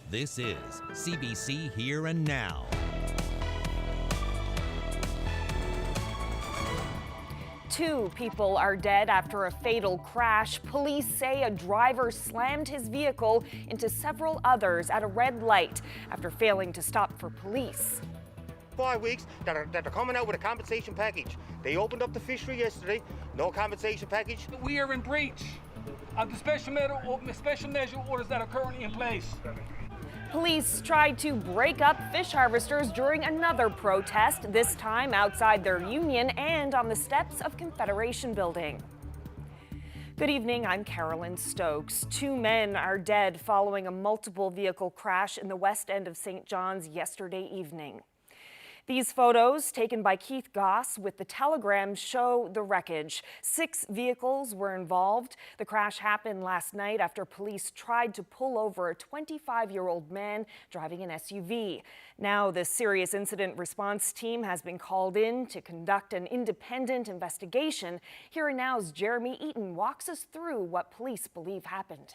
This is CBC Here and Now. Two people are dead after a fatal crash. Police say a driver slammed his vehicle into several others at a red light after failing to stop for police. 5 weeks that they're coming out with a compensation package. They opened up the fishery yesterday, no compensation package. We are in breach of the special measure orders that are currently in place. Police tried to break up fish harvesters during another protest, this time outside their union and on the steps of Confederation Building. Good evening, I'm Carolyn Stokes. Two men are dead following a multiple vehicle crash in the west end of St. John's yesterday evening. These photos, taken by Keith Goss with the Telegram, show the wreckage. 6 vehicles were involved. The crash happened last night after police tried to pull over a 25-year-old man driving an SUV. Now, the serious incident response team has been called in to conduct an independent investigation. Here and Now's Jeremy Eaton walks us through what police believe happened.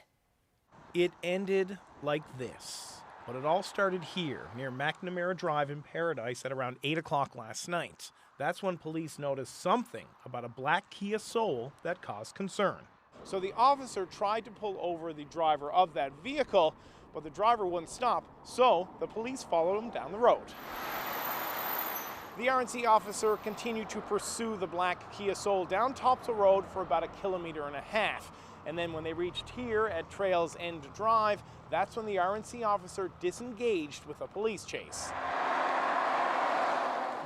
It ended like this. But it all started here, near McNamara Drive in Paradise at around 8 o'clock last night. That's when police noticed something about a black Kia Soul that caused concern. So the officer tried to pull over the driver of that vehicle, but the driver wouldn't stop, so the police followed him down the road. The RNC officer continued to pursue the black Kia Soul down Topsail Road for about 1.5 kilometers. And then when they reached here at Trails End Drive, that's when the RNC officer disengaged with a police chase.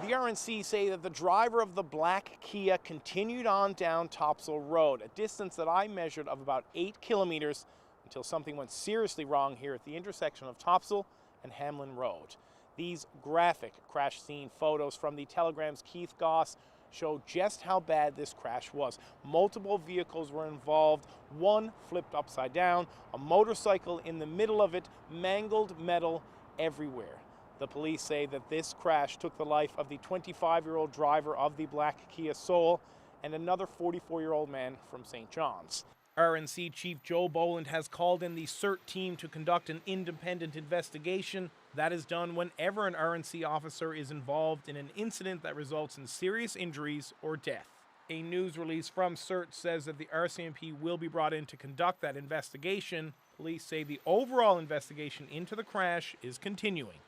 The RNC say that the driver of the black Kia continued on down Topsail Road, a distance that I measured of about 8 kilometers until something went seriously wrong here at the intersection of Topsail and Hamlin Road. These graphic crash scene photos from the Telegram's Keith Goss show just how bad this crash was. Multiple vehicles were involved, one flipped upside down, a motorcycle in the middle of it, mangled metal everywhere. The police say that this crash took the life of the 25-year-old driver of the black Kia Soul and another 44-year-old man from St. John's. RNC Chief Joe Boland has called in the CERT team to conduct an independent investigation. That is done whenever an RNC officer is involved in an incident that results in serious injuries or death. A news release from CERT says that the RCMP will be brought in to conduct that investigation. Police say the overall investigation into the crash is continuing.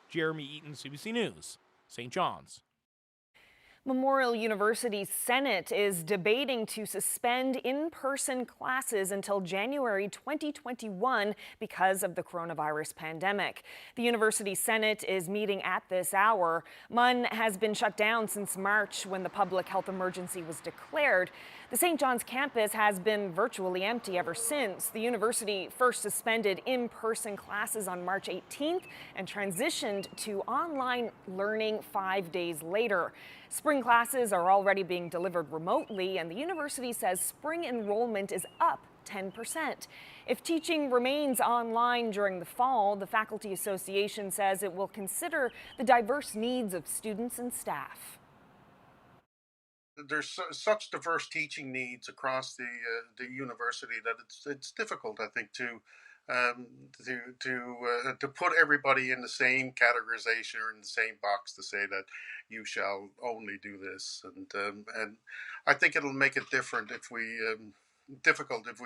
Jeremy Eaton, CBC News, St. John's. Memorial University's Senate is debating to suspend in-person classes until January 2021 because of the coronavirus pandemic. The University Senate is meeting at this hour. MUN has been shut down since March when the public health emergency was declared. The St. John's campus has been virtually empty ever since. The university first suspended in-person classes on March 18th and transitioned to online learning 5 days later. Spring classes are already being delivered remotely, and the university says spring enrollment is up 10%. If teaching remains online during the fall, the Faculty Association says it will consider the diverse needs of students and staff. There's such diverse teaching needs across the university that it's difficult, I think, to put everybody in the same categorization or in the same box to say that you shall only do this, and I think it'll make it different if we difficult if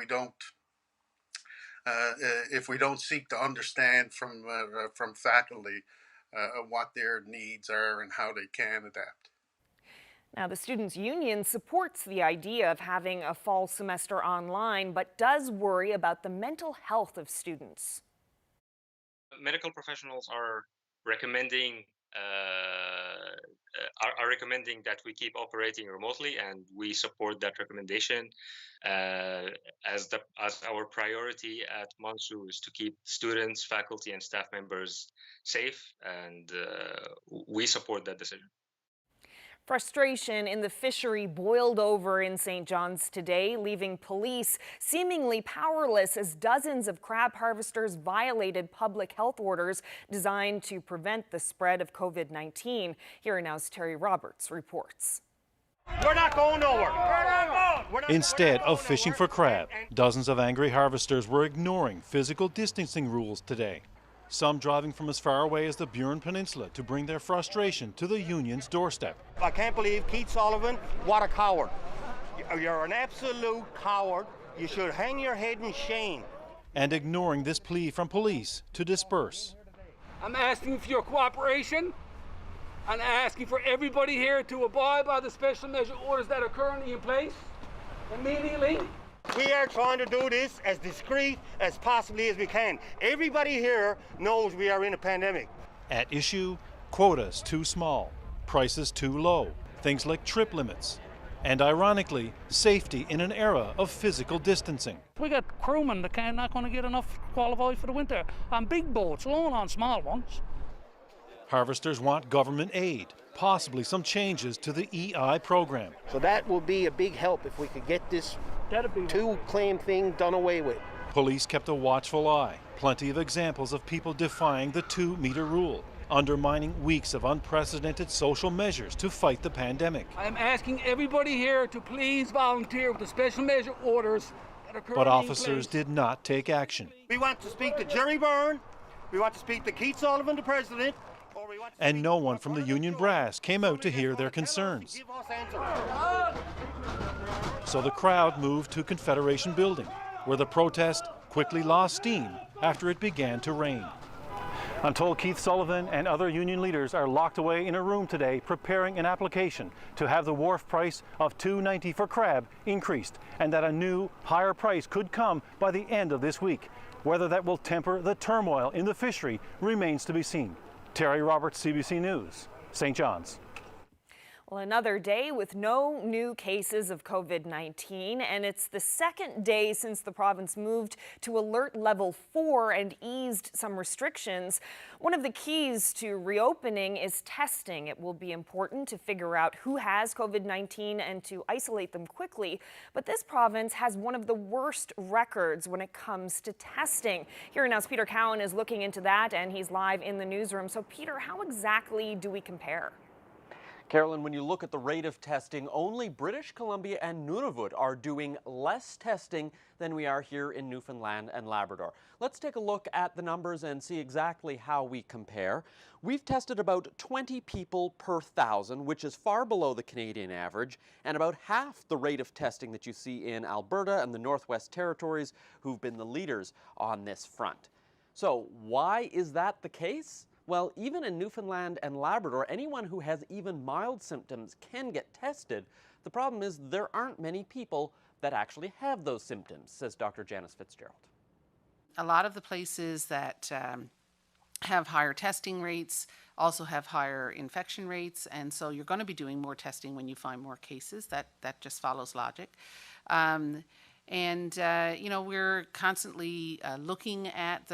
we don't seek to understand from faculty what their needs are and how they can adapt. Now, the Students' Union supports the idea of having a fall semester online, but does worry about the mental health of students. Medical professionals are recommending that we keep operating remotely, and we support that recommendation as our priority at Monsu is to keep students, faculty, and staff members safe, and we support that decision. Frustration in the fishery boiled over in St. John's today, leaving police seemingly powerless as dozens of crab harvesters violated public health orders designed to prevent the spread of COVID-19. Here Now's Terry Roberts reports. We're not going nowhere. Instead of fishing for crab, dozens of angry harvesters were ignoring physical distancing rules today. some driving from as far away as the Burin Peninsula to bring their frustration to the union's doorstep. I can't believe Keith Sullivan, what a coward. You're an absolute coward. You should hang your head in shame. And ignoring this plea from police to disperse. I'm asking for your cooperation and asking for everybody here to abide by the special measure orders that are currently in place immediately. We are trying to do this as discreet as possibly as we can. Everybody here knows we are in a pandemic. At issue, quotas too small, prices too low, things like trip limits, and ironically, safety in an era of physical distancing. We got crewmen that are not going to get enough qualified for the winter on big boats, alone on small ones. Harvesters want government aid, possibly some changes to the EI program. So that will be a big help if we could get this two-claim thing done away with. Police kept a watchful eye. Plenty of examples of people defying the 2-meter rule, undermining weeks of unprecedented social measures to fight the pandemic. I'm asking everybody here to please volunteer with the special measure orders that are currently But officers in place. did not take action. We want to speak to Jerry Byrne. We want to speak to Keith Sullivan, the president. And no one from the union brass came out to hear their concerns. So the crowd moved to Confederation Building, where the protest quickly lost steam after it began to rain. I'm told Keith Sullivan and other union leaders are locked away in a room today preparing an application to have the wharf price of $2.90 for crab increased, and that a new, higher price could come by the end of this week. Whether that will temper the turmoil in the fishery remains to be seen. Terry Roberts, CBC News, St. John's. Well, another day with no new cases of COVID-19, and it's the second day since the province moved to alert level 4 and eased some restrictions. One of the keys to reopening is testing. It will be important to figure out who has COVID-19 and to isolate them quickly. But this province has one of the worst records when it comes to testing. Here Now's Peter Cowan is looking into that, and he's live in the newsroom. So, Peter, how exactly do we compare? Carolyn, when you look at the rate of testing, only British Columbia and Nunavut are doing less testing than we are here in Newfoundland and Labrador. Let's take a look at the numbers and see exactly how we compare. We've tested about 20 people per 1,000, which is far below the Canadian average, and about half the rate of testing that you see in Alberta and the Northwest Territories, who've been the leaders on this front. So why is that the case? Well, even in Newfoundland and Labrador, anyone who has even mild symptoms can get tested. The problem is there aren't many people that actually have those symptoms, says Dr. Janice Fitzgerald. A lot of the places that have higher testing rates also have higher infection rates, and so you're going to be doing more testing when you find more cases. That just follows logic. You know, we're constantly looking at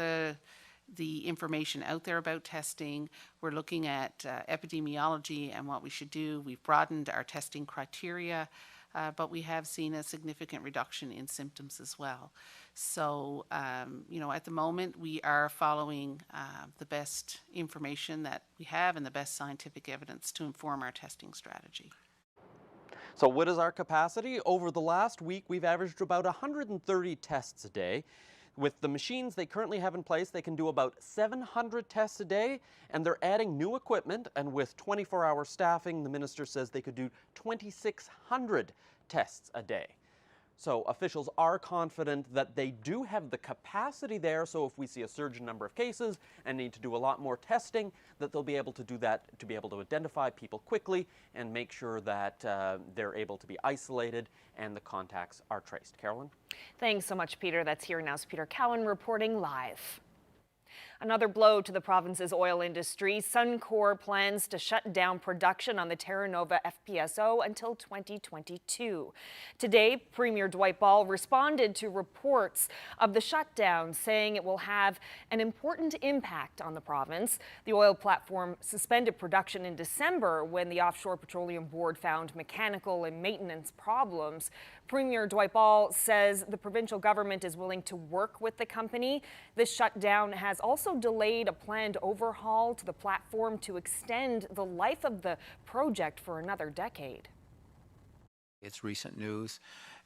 the information out there about testing. We're looking at epidemiology and what we should do. We've broadened our testing criteria, but we have seen a significant reduction in symptoms as well. So, you know, at the moment we are following the best information that we have and the best scientific evidence to inform our testing strategy. So what is our capacity? Over the last week, we've averaged about 130 tests a day. With the machines they currently have in place, they can do about 700 tests a day, and they're adding new equipment, and with 24-hour staffing, the minister says they could do 2,600 tests a day. So officials are confident that they do have the capacity there, so if we see a surge in number of cases and need to do a lot more testing, that they'll be able to do that, to be able to identify people quickly and make sure that they're able to be isolated and the contacts are traced. Carolyn? Thanks so much, Peter. That's Here Now's Peter Cowan reporting live. Another blow to the province's oil industry. Suncor plans to shut down production on the Terra Nova FPSO until 2022. Today, Premier Dwight Ball responded to reports of the shutdown, saying it will have an important impact on the province. The oil platform suspended production in December when the Offshore Petroleum Board found mechanical and maintenance problems. Premier Dwight Ball says the provincial government is willing to work with the company. This shutdown has also delayed a planned overhaul to the platform to extend the life of the project for another decade. It's recent news,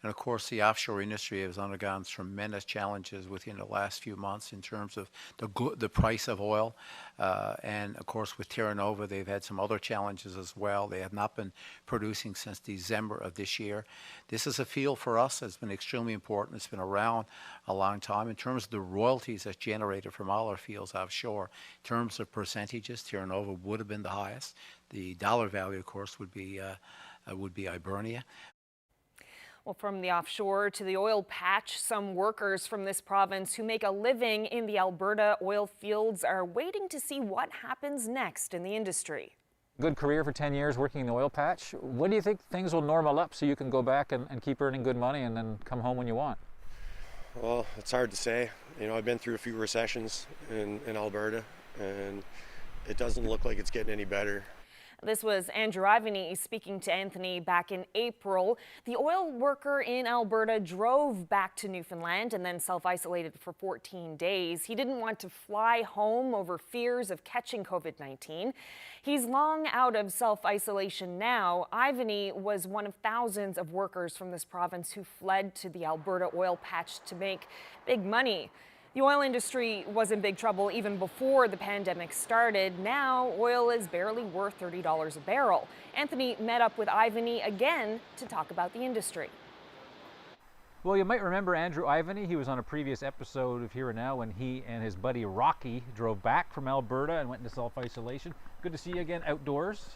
And of course, the offshore industry has undergone tremendous challenges within the last few months in terms of the price of oil. And of course, with Terra Nova, they've had some other challenges as well. They have not been producing since December of this year. This is a field for us that's been extremely important. It's been around a long time. In terms of the royalties that's generated from all our fields offshore, in terms of percentages, Terra Nova would have been the highest. The dollar value, of course, would be Hibernia. Well, from the offshore to the oil patch, some workers from this province who make a living in the Alberta oil fields are waiting to see what happens next in the industry. Good career for 10 years working in the oil patch. When do you think things will normal up so you can go back and keep earning good money and then come home when you want? Well, it's hard to say. You know, I've been through a few recessions in Alberta, and it doesn't look like it's getting any better. This was Andrew Ivany speaking to Anthony back in April. The oil worker in Alberta drove back to Newfoundland and then self-isolated for 14 days. He didn't want to fly home over fears of catching COVID-19. He's long out of self-isolation now. Ivany was one of thousands of workers from this province who fled to the Alberta oil patch to make big money. The oil industry was in big trouble even before the pandemic started. Now, oil is barely worth $30 a barrel. Anthony met up with Ivany again to talk about the industry. Well, you might remember Andrew Ivany. He was on a previous episode of Here and Now when he and his buddy Rocky drove back from Alberta and went into self-isolation. Good to see you again outdoors.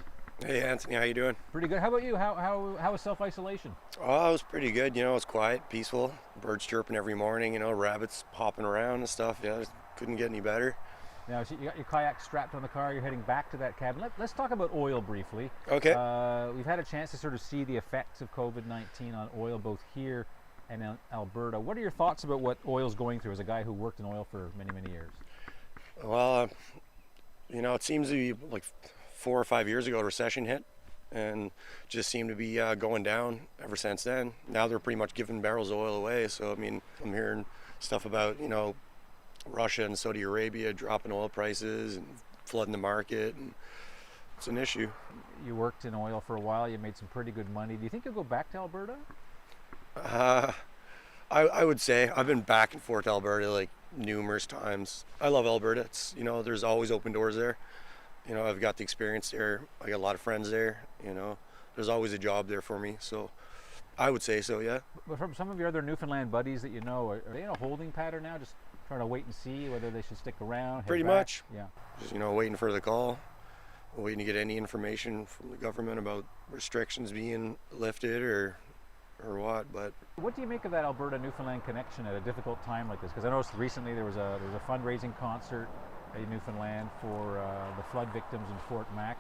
Hey Anthony, how you doing? Pretty good. How about you? How was self-isolation? Oh, it was pretty good. You know, it was quiet, peaceful. Birds chirping every morning. You know, rabbits hopping around and stuff. Yeah, it couldn't get any better. Now, so you got your kayak strapped on the car. You're heading back to that cabin. Let's talk about oil briefly. Okay. We've had a chance to sort of see the effects of COVID-19 on oil both here and in Alberta. What are your thoughts about what oil's going through as a guy who worked in oil for many, many years? Well, you know, it seems to be like 4 or 5 years ago, a recession hit and just seemed to be going down ever since then. Now they're pretty much giving barrels of oil away. So, I mean, I'm hearing stuff about, you know, Russia and Saudi Arabia dropping oil prices and flooding the market. And it's an issue. You worked in oil for a while. You made some pretty good money. Do you think you'll go back to Alberta? I would say I've been back and forth to Alberta like numerous times. I love Alberta. It's, you know, there's always open doors there. You know, I've got the experience there. I got a lot of friends there. You know, there's always a job there for me. So I would say so, yeah. But from some of your other Newfoundland buddies that you know, are they in a holding pattern now, just trying to wait and see whether they should stick around? Pretty much. Yeah. Just, you know, waiting for the call, waiting to get any information from the government about restrictions being lifted or what. But what do you make of that Alberta-Newfoundland connection at a difficult time like this? Because I noticed recently there was a fundraising concert in Newfoundland for the flood victims in Fort Mac.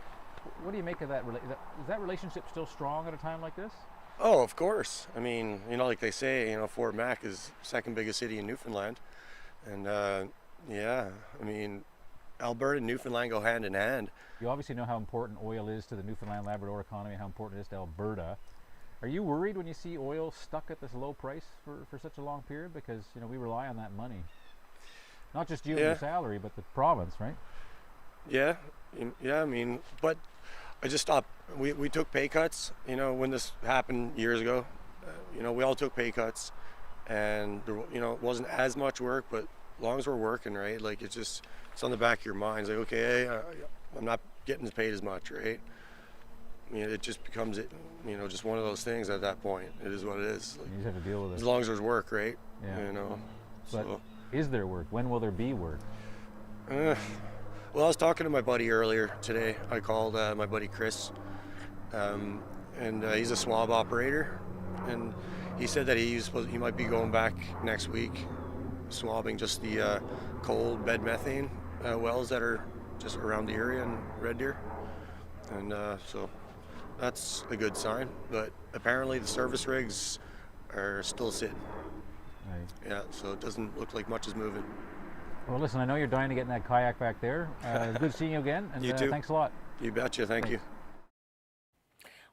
What do you make of that? Is that relationship still strong at a time like this? Oh, of course. I mean, you know, like they say, you know, Fort Mac is the second biggest city in Newfoundland. And yeah, I mean, Alberta and Newfoundland go hand in hand. You obviously know how important oil is to the Newfoundland Labrador economy, how important it is to Alberta. Are you worried when you see oil stuck at this low price for such a long period? Because, you know, we rely on that money. Not just you and your salary, but the province, right? Yeah, yeah. I mean, but I just stopped. We took pay cuts. You know, when this happened years ago, you know, we all took pay cuts, and there, you know, it wasn't as much work, but as long as we're working, right? Like it's on the back of your mind. It's like, okay, I'm not getting paid as much, right? I mean, it just becomes, you know, just one of those things at that point. It is what it is. Like, you just have to deal with it. As long as there's work, right? Yeah. You know. But is there work? When will there be work? Well, I was talking to my buddy earlier today. I called my buddy Chris, and he's a swab operator, and he said that he might be going back next week, swabbing just the cold bed methane wells that are just around the area in Red Deer, and so that's a good sign. But apparently the service rigs are still sitting. Right. Yeah, so it doesn't look like much is moving. Well, listen, I know you're dying to get in that kayak back there. Good seeing you again, and you too. Thanks a lot. You betcha. Thank you.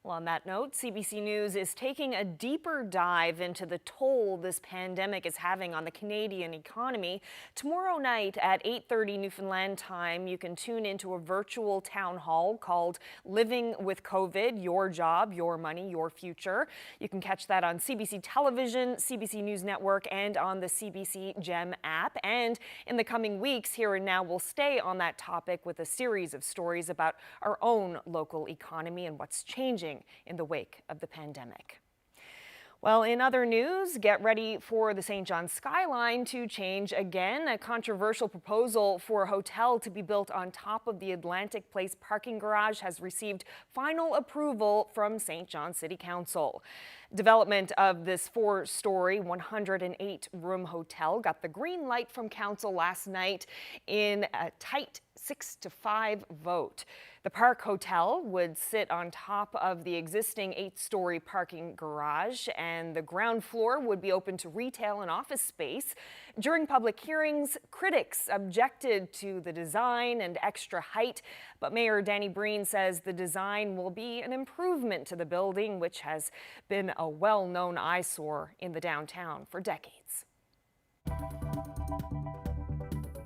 Well, on that note, CBC News is taking a deeper dive into the toll this pandemic is having on the Canadian economy. Tomorrow night at 8:30 Newfoundland time, you can tune into a virtual town hall called Living with COVID, Your Job, Your Money, Your Future. You can catch that on CBC Television, CBC News Network, and on the CBC Gem app. And in the coming weeks, Here and Now will stay on that topic with a series of stories about our own local economy and what's changing in the wake of the pandemic. Well, in other news, get ready for the St. John skyline to change again. A controversial proposal for a hotel to be built on top of the Atlantic Place parking garage has received final approval from St. John City Council. Development of this 4-story, 108-room hotel got the green light from Council last night in a tight 6-5 vote. The Park Hotel would sit on top of the existing 8-story parking garage, and the ground floor would be open to retail and office space. During public hearings, critics objected to the design and extra height, but Mayor Danny Breen says the design will be an improvement to the building, which has been a well-known eyesore in the downtown for decades.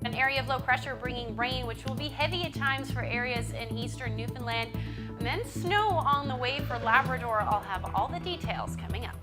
An area of low pressure bringing rain, which will be heavy at times for areas in eastern Newfoundland. And then snow on the way for Labrador. I'll have all the details coming up.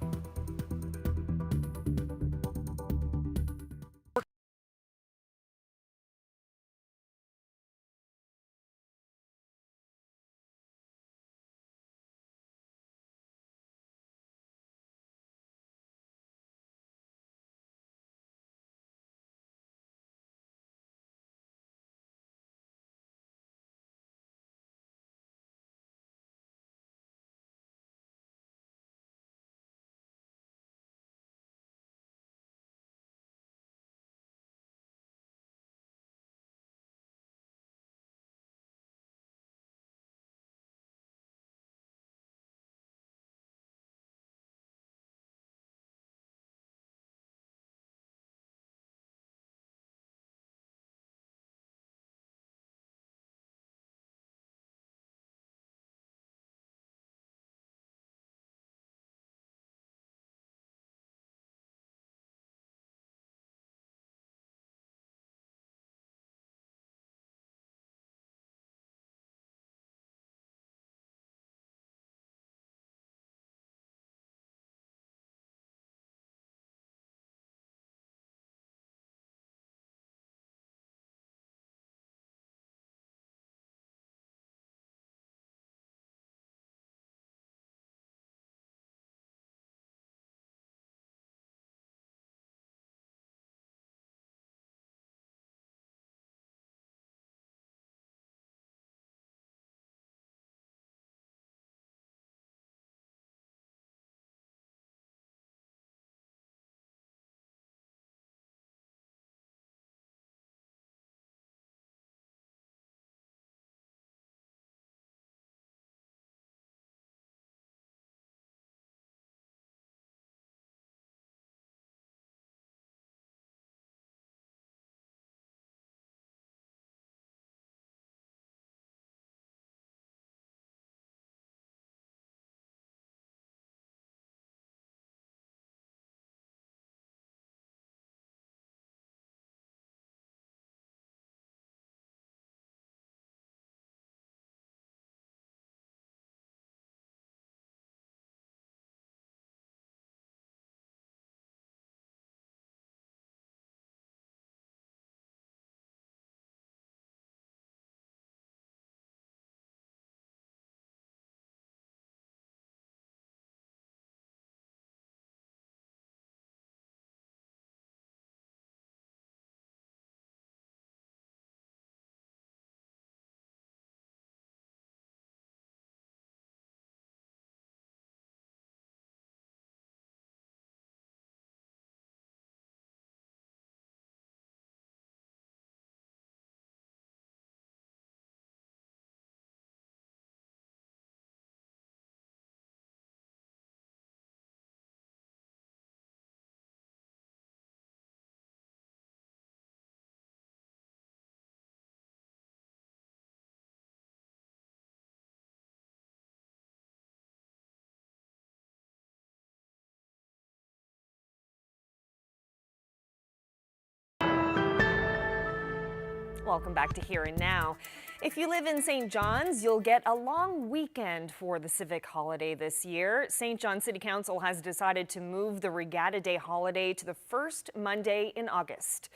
Welcome back to Here and Now. If you live in St. John's, you'll get a long weekend for the civic holiday this year. St. John's City Council has decided to move the Regatta Day holiday to the first Monday in August.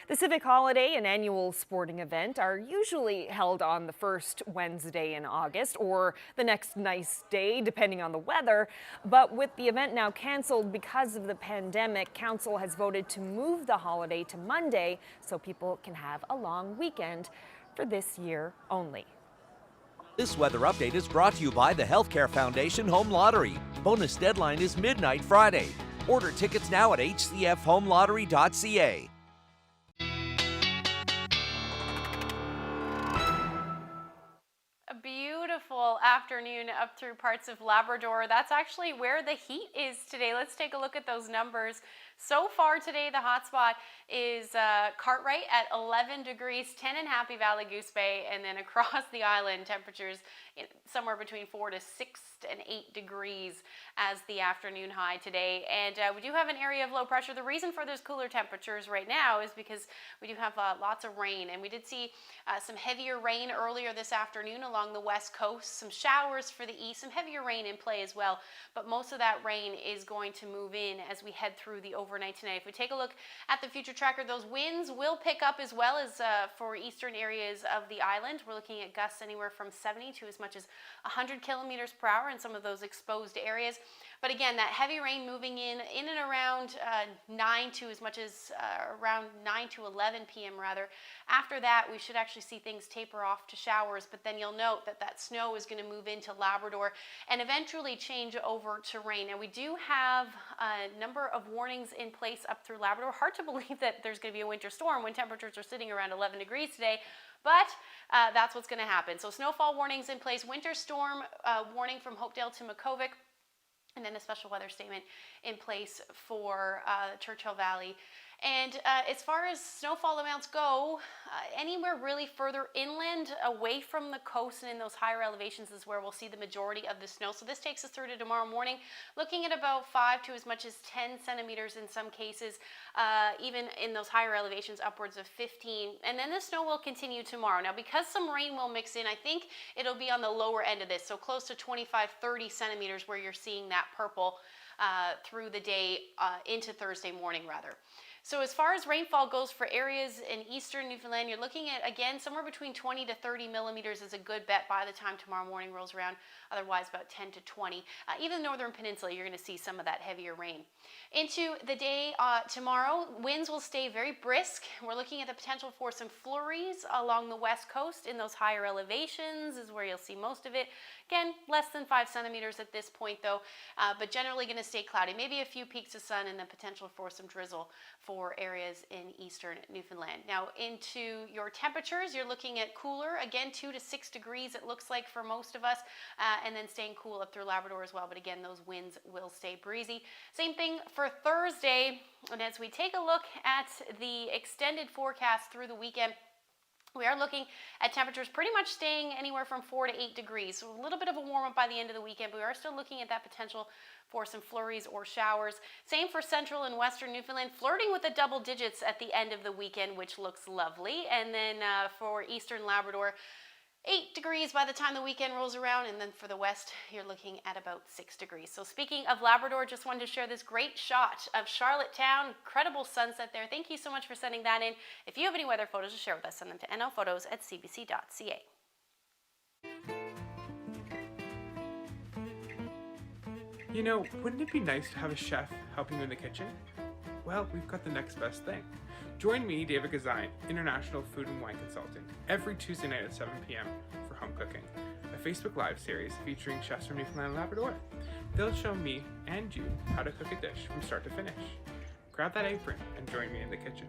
The civic holiday, an annual sporting event, are usually held on the first Wednesday in August or the next nice day, depending on the weather. But with the event now canceled because of the pandemic, Council has voted to move the holiday to Monday so people can have a long weekend for this year only. This weather update is brought to you by the Healthcare Foundation Home Lottery. Bonus deadline is midnight Friday. Order tickets now at hcfhomelottery.ca. A beautiful afternoon up through parts of Labrador. That's actually where the heat is today. Let's take a look at those numbers. So far today, the hotspot is Cartwright at 11 degrees, 10 in Happy Valley, Goose Bay, and then across the island, temperatures somewhere between 4 to 6 and 8 degrees as the afternoon high today. And we do have an area of low pressure. The reason for those cooler temperatures right now is because we do have lots of rain, and we did see some heavier rain earlier this afternoon along the west coast, some showers for the east, some heavier rain in play as well, but most of that rain is going to move in as we head through the overnight tonight. If we take a look at the future tracker, those winds will pick up as well as for eastern areas of the island. We're looking at gusts anywhere from 70 to as much as 100 kilometers per hour in some of those exposed areas. But again, that heavy rain moving in and around 9 to as much as around 9 to 11 p.m. rather. After that, we should actually see things taper off to showers, but then you'll note that that snow is going to move into Labrador and eventually change over to rain. Now, we do have a number of warnings in place up through Labrador. Hard to believe that there's going to be a winter storm when temperatures are sitting around 11 degrees today, but that's what's going to happen. So snowfall warnings in place, winter storm warning from Hopedale to Makovic, and then a special weather statement in place for Churchill Valley. And as far as snowfall amounts go, anywhere really further inland away from the coast and in those higher elevations is where we'll see the majority of the snow. So this takes us through to tomorrow morning, looking at about 5 to as much as 10 centimeters in some cases, even in those higher elevations upwards of 15. And then the snow will continue tomorrow. Now, because some rain will mix in, I think it'll be on the lower end of this, so close to 25-30 centimeters where you're seeing that purple through the day into Thursday morning rather. So as far as rainfall goes for areas in eastern Newfoundland, you're looking at, again, somewhere between 20 to 30 millimeters is a good bet by the time tomorrow morning rolls around. Otherwise, about 10 to 20. Even the northern peninsula, you're going to see some of that heavier rain. Into the day tomorrow, winds will stay very brisk. We're looking at the potential for some flurries along the west coast in those higher elevations is where you'll see most of it. Again, less than 5 centimeters at this point though, but generally going to stay cloudy. Maybe a few peaks of sun and then potential for some drizzle for areas in eastern Newfoundland. Now into your temperatures, you're looking at cooler, again 2 to 6 degrees it looks like for most of us, and then staying cool up through Labrador as well, but again those winds will stay breezy. Same thing for Thursday, and as we take a look at the extended forecast through the weekend, we are looking at temperatures pretty much staying anywhere from 4 to 8 degrees. So a little bit of a warm up by the end of the weekend, but we are still looking at that potential for some flurries or showers. Same for central and western Newfoundland, flirting with the double digits at the end of the weekend, which looks lovely. And then for eastern Labrador, 8 degrees by the time the weekend rolls around, and then for the west, you're looking at about 6 degrees. So speaking of Labrador, just wanted to share this great shot of Charlottetown. Incredible sunset there. Thank you so much for sending that in. If you have any weather photos to share with us, send them to nlphotos@cbc.ca. You know, wouldn't it be nice to have a chef helping you in the kitchen? Well, we've got the next best thing. Join me, David Gazain, International Food and Wine Consultant, every Tuesday night at 7 p.m. for Home Cooking, a Facebook Live series featuring chefs from Newfoundland and Labrador. They'll show me and you how to cook a dish from start to finish. Grab that apron and join me in the kitchen.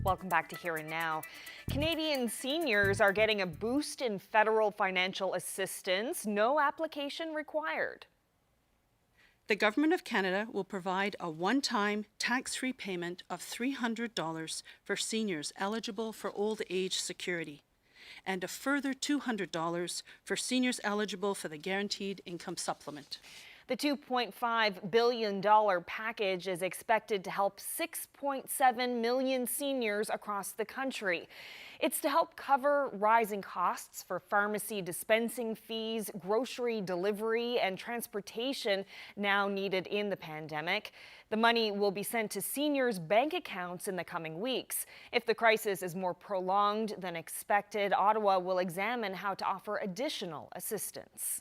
Welcome back to Here and Now. Canadian seniors are getting a boost in federal financial assistance. No application required. The Government of Canada will provide a one-time tax-free payment of $300 for seniors eligible for old age security, and a further $200 for seniors eligible for the Guaranteed Income Supplement. The $2.5 billion package is expected to help 6.7 million seniors across the country. It's to help cover rising costs for pharmacy dispensing fees, grocery delivery, and transportation now needed in the pandemic. The money will be sent to seniors' bank accounts in the coming weeks. If the crisis is more prolonged than expected, Ottawa will examine how to offer additional assistance.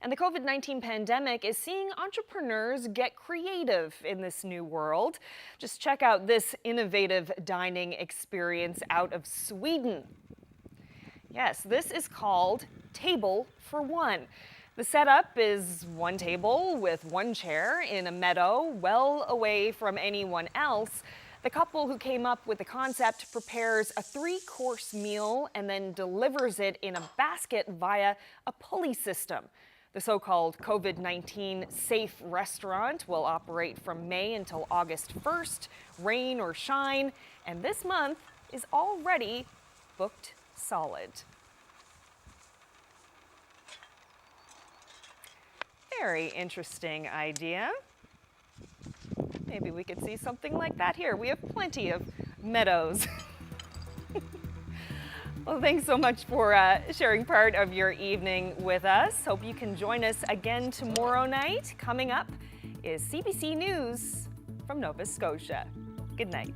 And the COVID-19 pandemic is seeing entrepreneurs get creative in this new world. Just check out this innovative dining experience out of Sweden. Yes, this is called Table for One. The setup is one table with one chair in a meadow, well away from anyone else. The couple who came up with the concept prepares a 3-course meal and then delivers it in a basket via a pulley system. The so-called COVID-19 safe restaurant will operate from May until August 1st, rain or shine, and this month is already booked solid. Very interesting idea. Maybe we could see something like that here. We have plenty of meadows. Well, thanks so much for sharing part of your evening with us. Hope you can join us again tomorrow night. Coming up is CBC News from Nova Scotia. Good night.